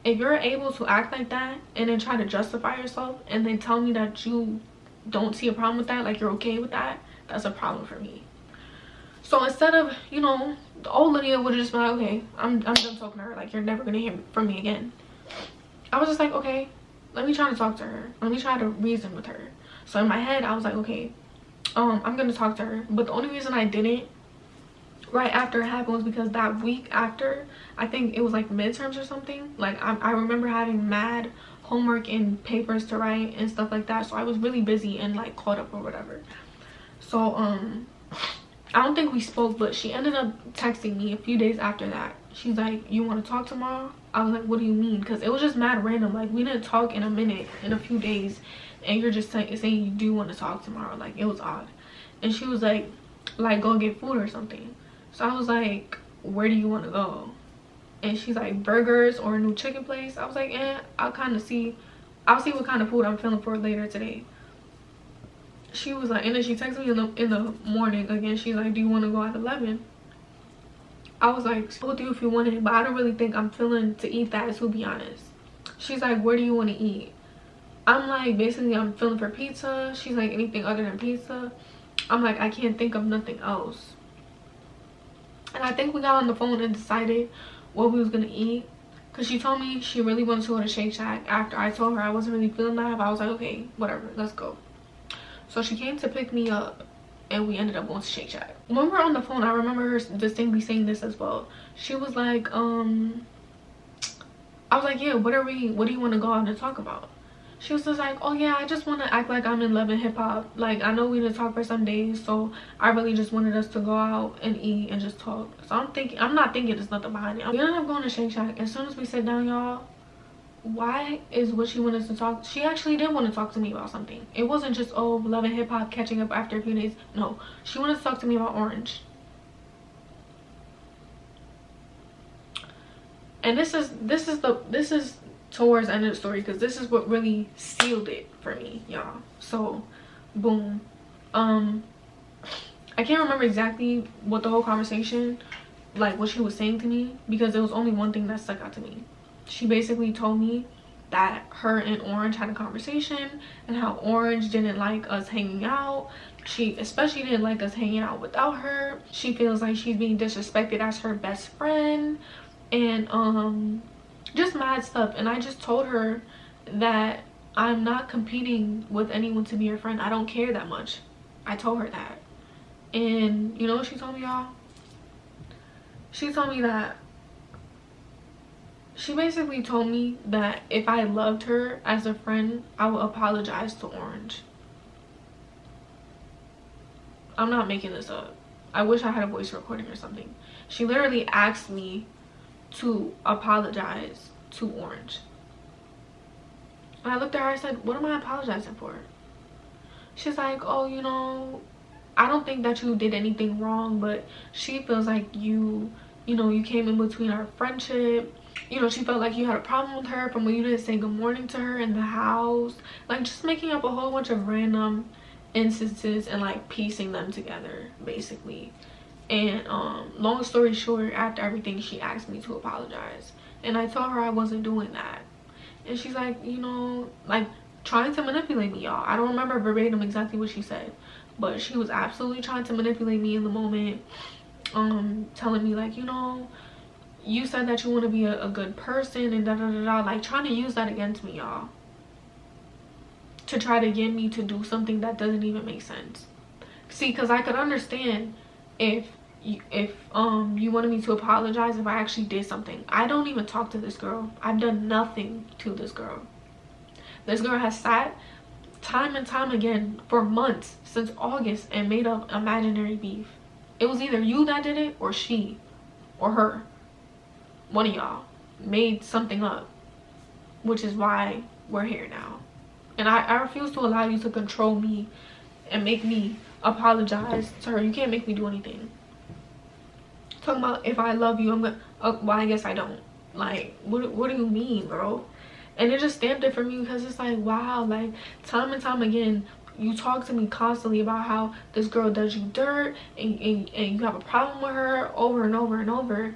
Speaker 1: if you're able to act like that and then try to justify yourself and then tell me that you don't see a problem with that, like you're okay with that, that's a problem for me. So instead of, you know, the old Lydia would have just been like, okay, I'm done talking to her, like, you're never gonna hear from me again. I was just like, okay, let me try to talk to her, let me try to reason with her. So in my head I was like, okay, I'm gonna talk to her. But the only reason I didn't right after it happened was because that week after, I think it was like midterms or something, like I remember having mad homework and papers to write and stuff like that, so I was really busy and like caught up or whatever. So I don't think we spoke, but she ended up texting me a few days after that. She's like, you want to talk tomorrow? I was like, what do you mean? Because it was just mad random, like we didn't talk in a few days, and you're just saying you do want to talk tomorrow. Like, it was odd. And she was like go get food or something. So I was like, where do you want to go? And she's like, burgers or a new chicken place. I was like, I'll see what kind of food I'm feeling for later today. She was like, and then she texted me in the morning again. She's like, do you want to go at 11? I was like, I would do if you wanted, but I don't really think I'm feeling to eat that, to be honest. She's like, where do you want to eat? I'm like, basically I'm feeling for pizza. She's like, anything other than pizza? I'm like, I can't think of nothing else. And I think we got on the phone and decided what we was gonna eat, because she told me she really wanted to go to Shake Shack. After I told her I wasn't really feeling that, but I was like, okay, whatever, let's go. So she came to pick me up and we ended up going to Shake Shack. When we were on the phone, I remember her distinctly saying this as well. She was like, I was like, yeah, what do you want to go out and talk about? She was just like, oh yeah, I just want to act like I'm in love and hip-hop. Like, I know we didn't talk for some days, so I really just wanted us to go out and eat and just talk. So I'm not thinking there's nothing behind it. We ended up going to Shake Shack. As soon as we sat down, y'all, why is what she wanted us to talk? She actually did want to talk to me about something. It wasn't just, oh, love and hip-hop, catching up after a few days. No, she wanted to talk to me about Orange. And this is towards the end of the story, because this is what really sealed it for me, y'all. So boom, I can't remember exactly what the whole conversation, like what she was saying to me, because there was only one thing that stuck out to me. She basically told me that her and Orange had a conversation and how Orange didn't like us hanging out. She especially didn't like us hanging out without her. She feels like she's being disrespected as her best friend, and just mad stuff. And I just told her that I'm not competing with anyone to be your friend. I don't care that much. I told her that. And you know what she told me, y'all? She told me that she basically told me that if I loved her as a friend, I would apologize to Orange. I'm not making this up. I wish I had a voice recording or something. She literally asked me to apologize to Orange. And I looked at her, I said, what am I apologizing for? She's like, oh, you know, I don't think that you did anything wrong, but she feels like you came in between our friendship. you know, she felt like you had a problem with her from when you didn't say good morning to her in the house. Like, just making up a whole bunch of random instances and like piecing them together basically. And long story short, after everything, she asked me to apologize, and I told her I wasn't doing that. And she's like, you know, like trying to manipulate me, y'all. I don't remember verbatim exactly what she said, but she was absolutely trying to manipulate me in the moment, telling me like, you know, you said that you want to be a good person and da da da da, like trying to use that against me, y'all, to try to get me to do something that doesn't even make sense. See, because I could understand if you wanted me to apologize if I actually did something. I don't even talk to this girl. I've done nothing to this girl. This girl has sat time and time again for months since August and made up imaginary beef. It was either you that did it or she or her. One of y'all made something up, which is why we're here now. And I refuse to allow you to control me and make me apologize to her. You can't make me do anything. Talking about if I love you, I'm gonna, well, I guess I don't. Like, what do you mean, bro? And it just stamped it for me, because it's like, wow, like time and time again you talk to me constantly about how this girl does you dirt, and you have a problem with her over and over and over.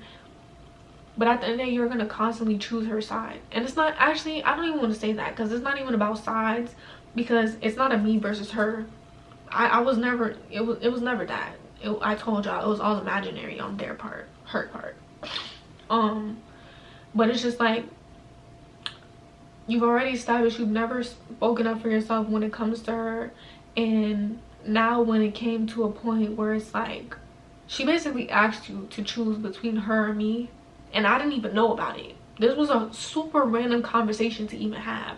Speaker 1: But at the end of the day, you're gonna constantly choose her side. And it's not, actually, I don't even want to say that, because it's not even about sides, because it's not a me versus her. I was never, it was never that. I told y'all, it was all imaginary on their part, her part. But it's just like, you've already established you've never spoken up for yourself when it comes to her. And now when it came to a point where it's like, she basically asked you to choose between her and me, and I didn't even know about it. This was a super random conversation to even have.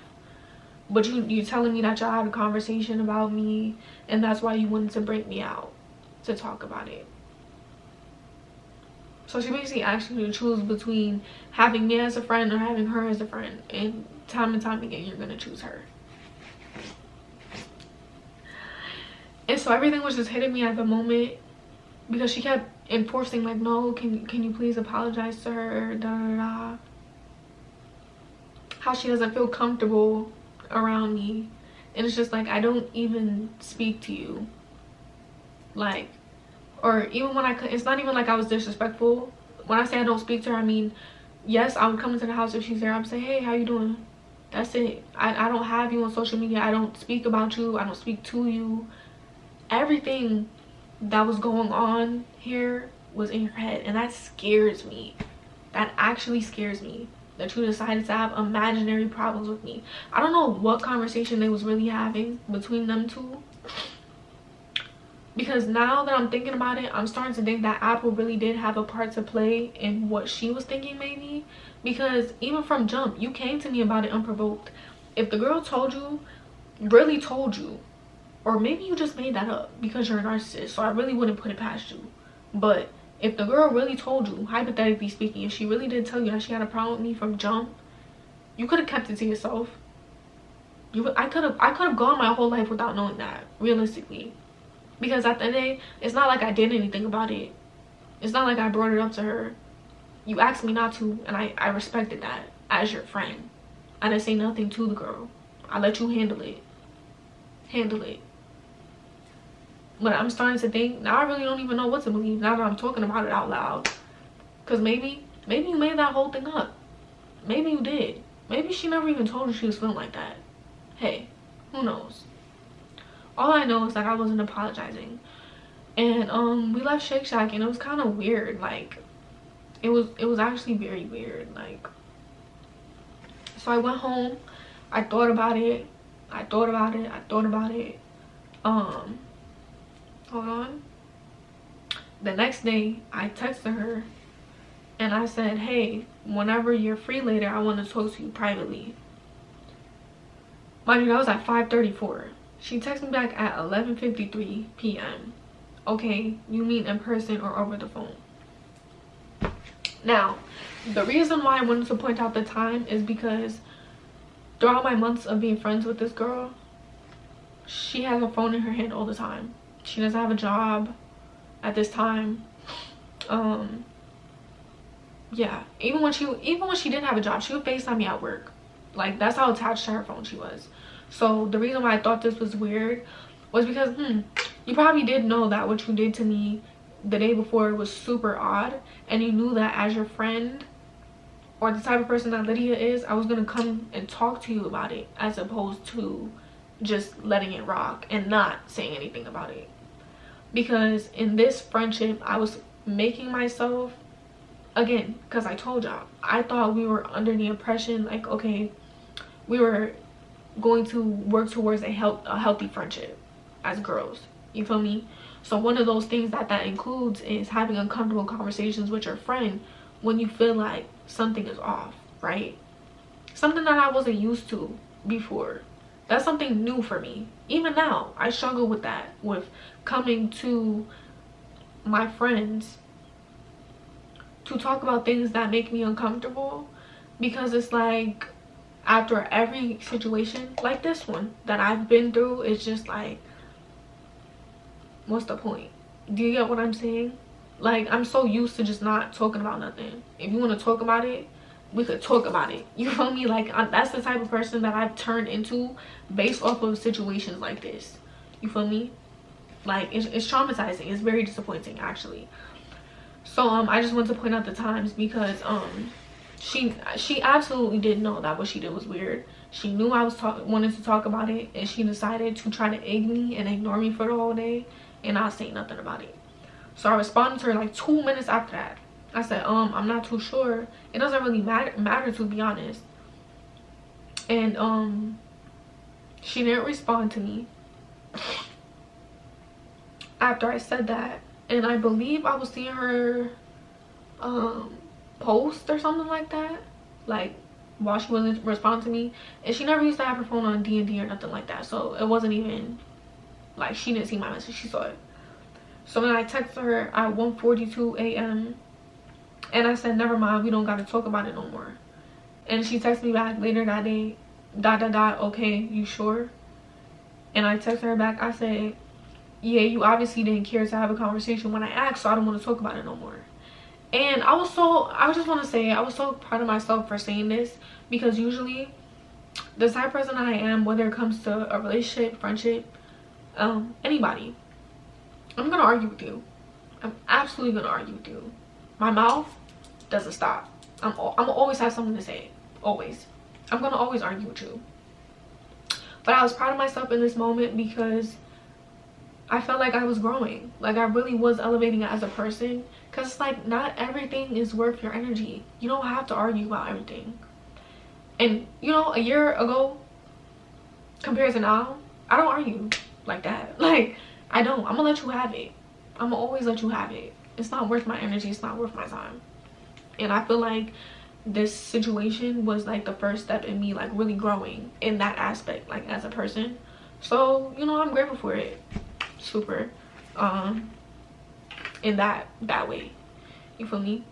Speaker 1: But you telling me that y'all had a conversation about me, and that's why you wanted to bring me out to talk about it. So she basically asked you to choose between having me as a friend or having her as a friend, and time again you're gonna choose her. And so everything was just hitting me at the moment, because she kept enforcing like, no, can you please apologize to her, da da da. How she doesn't feel comfortable around me, and it's just like, I don't even speak to you. Like, or even when it's not even like I was disrespectful. When I say I don't speak to her, I mean, yes, I would come into the house if she's there. I'd say, hey, how you doing? That's it. I don't have you on social media. I don't speak about you. I don't speak to you. Everything that was going on here was in your head, and that scares me. That actually scares me, that you decided to have imaginary problems with me. I don't know what conversation they was really having between them two, because now that I'm thinking about it, I'm starting to think that Apple really did have a part to play in what she was thinking, maybe. Because even from jump, you came to me about it unprovoked. If the girl told you, really told you, or maybe you just made that up because you're a narcissist, so I really wouldn't put it past you. But if the girl really told you, hypothetically speaking, if she really did tell you that she had a problem with me from jump, you could have kept it to yourself. I could have gone my whole life without knowing that, realistically. Because at the end of the day, it's not like I did anything about it. It's not like I brought it up to her. You asked me not to, and I respected that as your friend. I didn't say nothing to the girl. I let you handle it. But I'm starting to think, now I really don't even know what to believe now that I'm talking about it out loud. Because maybe you made that whole thing up. Maybe you did. Maybe she never even told you she was feeling like that. Hey, who knows? All I know is that I wasn't apologizing. And we left Shake Shack, and it was kind of weird. Like, it was actually very weird. Like, so I went home, I thought about it. Hold on. The next day I texted her and I said, hey, whenever you're free later, I want to talk to you privately. Mind you, that was at 5:34. She texted me back at 11:53 p.m. Okay, you mean in person or over the phone? Now, the reason why I wanted to point out the time is because throughout my months of being friends with this girl, she has a phone in her hand all the time. She doesn't have a job at this time. Yeah, even when she didn't have a job, she would FaceTime me at work. Like, that's how attached to her phone she was. So the reason why I thought this was weird was because you probably did know that what you did to me the day before was super odd, and you knew that as your friend or the type of person that Lydia is, I was gonna come and talk to you about it, as opposed to just letting it rock and not saying anything about it. Because in this friendship, I was making myself, again, because I told y'all, I thought we were under the impression like, okay, we were going to work towards a healthy friendship as girls, you feel me? So one of those things that includes is having uncomfortable conversations with your friend when you feel like something is off, right? Something that I wasn't used to before. That's something new for me. Even now, I struggle with that, with coming to my friends to talk about things that make me uncomfortable, because it's like, after every situation like this one that I've been through, it's just like, what's the point? Do you get what I'm saying? Like, I'm so used to just not talking about nothing. If you want to talk about it, we could talk about it, you feel me? Like, that's the type of person that I've turned into based off of situations like this, you feel me? Like, it's traumatizing. It's very disappointing, actually. So I just want to point out the times, because she absolutely didn't know that what she did was weird. She knew I was wanted to talk about it, and she decided to try to egg me and ignore me for the whole day and not say nothing about it. So I responded to her like 2 minutes after that. I said, I'm not too sure. It doesn't really matter, to be honest. And she didn't respond to me after I said that. And I believe I was seeing her post or something like that, like, while she wasn't responding to me. And she never used to have her phone on D&D or nothing like that, so it wasn't even like she didn't see my message, she saw it. So then I texted her at 1:42 a.m. and I said, never mind, we don't gotta talk about it no more. And she texted me back later that day, ... okay, you sure? And I texted her back, I said, yeah, you obviously didn't care to have a conversation when I asked, so I don't want to talk about it no more. And I just want to say, I was so proud of myself for saying this, because usually the type of person that I am, whether it comes to a relationship, friendship, anybody, I'm gonna argue with you. I'm absolutely gonna argue with you. My mouth doesn't stop. I'm gonna always have something to say, always. I'm gonna always argue with you. But I was proud of myself in this moment, because I felt like I was growing. Like, I really was elevating as a person. Because it's like, not everything is worth your energy. You don't have to argue about everything. And, you know, a year ago, compared to now, I don't argue like that. Like, I don't. I'm going to let you have it. I'm going to always let you have it. It's not worth my energy. It's not worth my time. And I feel like this situation was like the first step in me, like, really growing in that aspect, like, as a person. So, you know, I'm grateful for it. Super. In that way, you feel me?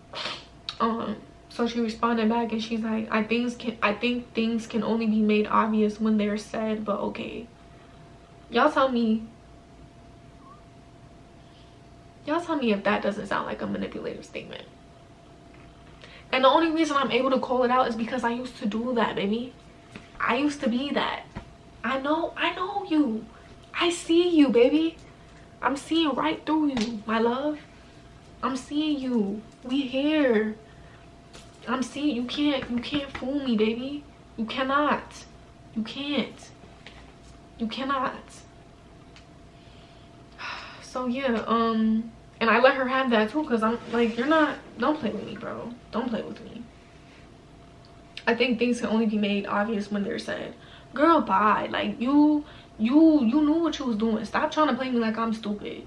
Speaker 1: So she responded back and she's like, I think things can only be made obvious when they're said, but okay. Y'all tell me if that doesn't sound like a manipulative statement. And the only reason I'm able to call it out is because I used to do that, baby. I used to be that. I know you. I see you, baby. I'm seeing right through you, my love. I'm seeing you. We here. I'm seeing you. Can't fool me, baby. You cannot. You can't. You cannot. So yeah, and I let her have that too, because I'm like, don't play with me, bro. Don't play with me. I think things can only be made obvious when they're said. Girl, bye. Like, you knew what you was doing. Stop trying to play me like I'm stupid.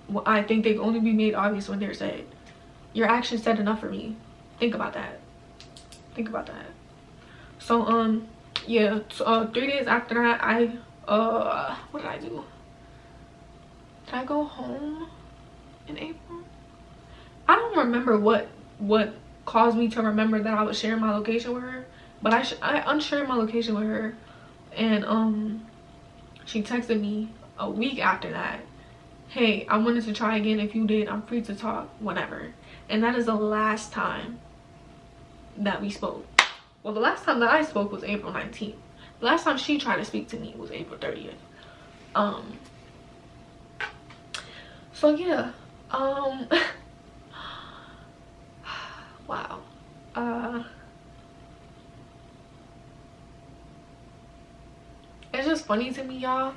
Speaker 1: Well, I think they can only be made obvious when they're said. Your actions said enough for me. Think about that. Think about that. So yeah, 3 days after that, I what did I do? Did I go home in April? I don't remember what caused me to remember that I was sharing my location with her, but I unshared my location with her. And she texted me a week after that, hey, I wanted to try again. If you did, I'm free to talk whenever. And that is the last time that we spoke. Well, the last time that I spoke was April 19th. The last time she tried to speak to me was April 30th. So yeah, wow. It's just funny to me, y'all,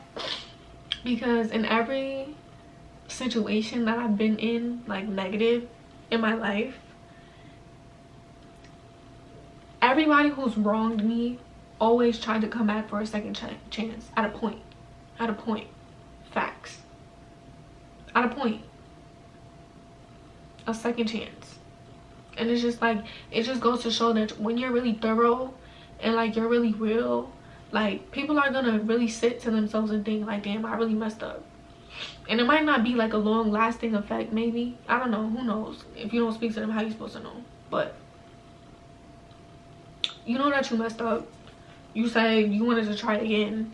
Speaker 1: because in every situation that I've been in, like negative in my life, everybody who's wronged me always tried to come back for a second chance at a point. Facts. At a point. A second chance. And it's just like, it just goes to show that when you're really thorough and like you're really real, like people are gonna really sit to themselves and think like, damn, I really messed up. And it might not be like a long lasting effect, maybe. I don't know, who knows? If you don't speak to them, how you supposed to know? But you know that you messed up. You say you wanted to try again.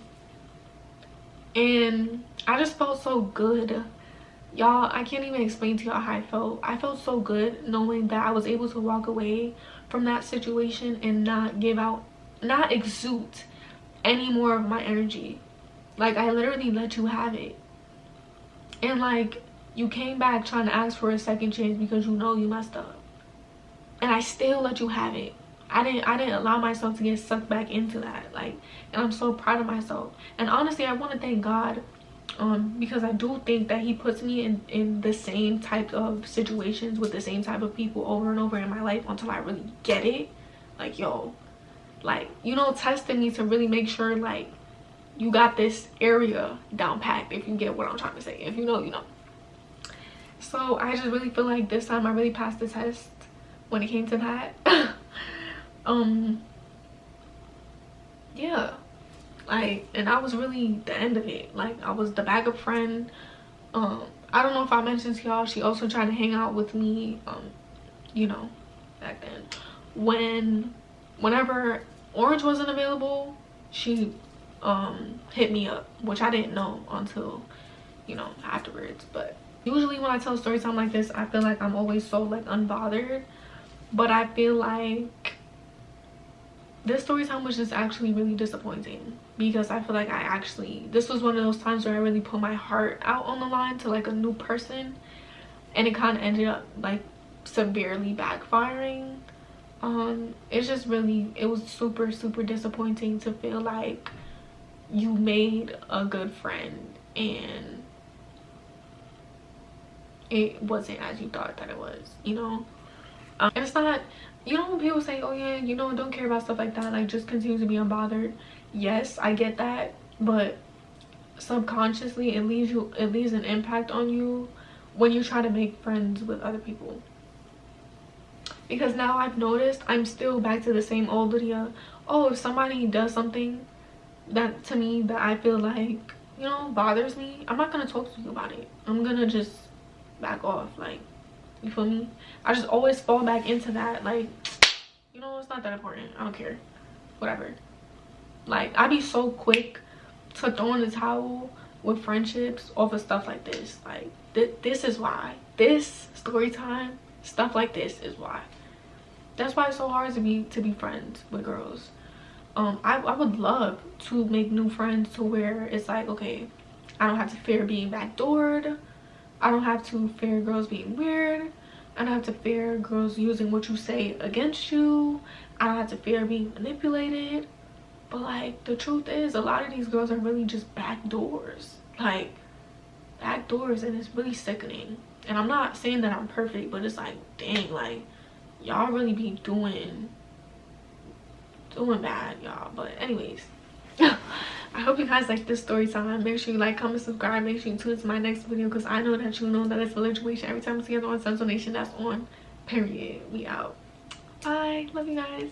Speaker 1: And I just felt so good. Y'all, I can't even explain to y'all how I felt. I felt so good knowing that I was able to walk away from that situation and not exude any more of my energy. Like, I literally let you have it. And like, you came back trying to ask for a second chance because you know you messed up. And I still let you have it. I didn't allow myself to get sucked back into that. Like, and I'm so proud of myself. And honestly, I want to thank God, because I do think that he puts me in the same type of situations with the same type of people over and over in my life until I really get it. Like, yo, like, you know, testing me to really make sure like you got this area down packed, if you get what I'm trying to say. If you know, you know. So I just really feel like this time I really passed the test when it came to that. Yeah, like, and I was really the end of it. Like, I was the backup friend. I don't know if I mentioned to y'all, she also tried to hang out with me, you know, back then. Whenever Orange wasn't available, she hit me up, which I didn't know until, you know, afterwards. But usually when I tell a story time like this, I feel like I'm always so like unbothered, but I feel like this story time was just actually really disappointing, because I feel like this was one of those times where I really put my heart out on the line to like a new person, and it kind of ended up like severely backfiring. It's just really, it was super disappointing to feel like you made a good friend and it wasn't as you thought that it was, you know. And it's not, you know, when people say, oh yeah, you know, don't care about stuff like that, like just continue to be unbothered. Yes, I get that, but subconsciously it leaves an impact on you when you try to make friends with other people. Because now I've noticed I'm still back to the same old Lydia. Oh, if somebody does something that to me that I feel like, you know, bothers me, I'm not gonna talk to you about it. I'm gonna just back off. Like, you feel me? I just always fall back into that, like, you know, it's not that important, I don't care, whatever. Like, I be so quick to throw in the towel with friendships off of stuff like this. Like, this is why. This story time, stuff like this is why. That's why it's so hard to be friends with girls. I would love to make new friends to where it's like, okay, I don't have to fear being backdoored. I don't have to fear girls being weird. I don't have to fear girls using what you say against you. I don't have to fear being manipulated. But like, the truth is, a lot of these girls are really just backdoors. Like, backdoors, and it's really sickening. And I'm not saying that I'm perfect, but it's like, dang, like, y'all really be doing bad, y'all. But anyways, I hope you guys like this story time. Make sure you like, comment, subscribe. Make sure you tune into my next video, because I know that you know that it's Village every time it's together on Central Nation. That's on, period. We out. Bye. Love you guys.